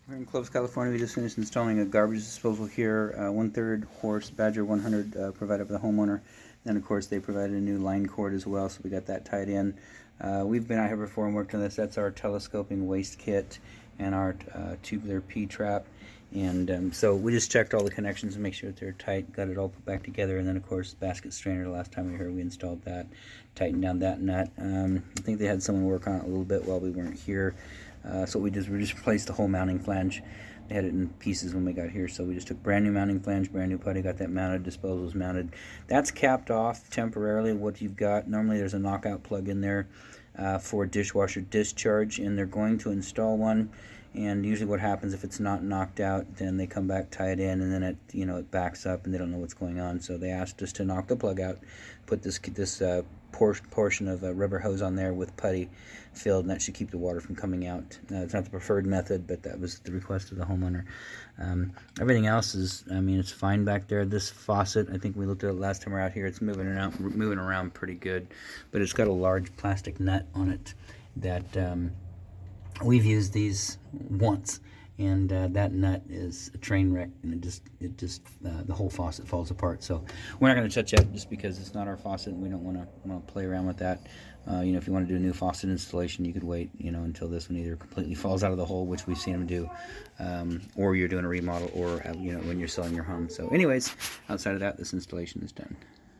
We're in Clovis, California. We just finished installing a garbage disposal here. 1/3 horse Badger 100 provided by the homeowner. Then, of course, they provided a new line cord as well, so we got that tied in. We've been out here before and worked on this. That's our telescoping waste kit and our tubular P-trap. And so we just checked all the connections and make sure that they're tight, got it all put back together. And then, of course, basket strainer, the last time we were here, we installed that, tightened down that nut. I think they had someone work on it a little bit while we weren't here. So we just replaced the whole mounting flange. They had it in pieces when we got here, so we just took brand new mounting flange, brand new putty, got that mounted, disposals mounted. That's capped off temporarily. What you've got, normally there's a knockout plug in there for dishwasher discharge, and they're going to install one. And usually what happens if it's not knocked out, then they come back, tie it in, and then it backs up and they don't know what's going on. So they asked us to knock the plug out, put this portion of a rubber hose on there with putty filled, and that should keep the water from coming out. It's not the preferred method, but that was the request of the homeowner. Everything else is, it's fine back there. This faucet, I think we looked at it last time we were out here, it's moving around pretty good, but it's got a large plastic nut on it that we've used these once, and that nut is a train wreck, and the whole faucet falls apart. So we're not going to touch that just because it's not our faucet, and we don't want to play around with that. If you want to do a new faucet installation, you could wait, until this one either completely falls out of the hole, which we've seen them do, or you're doing a remodel, or when you're selling your home. So anyways, outside of that, this installation is done.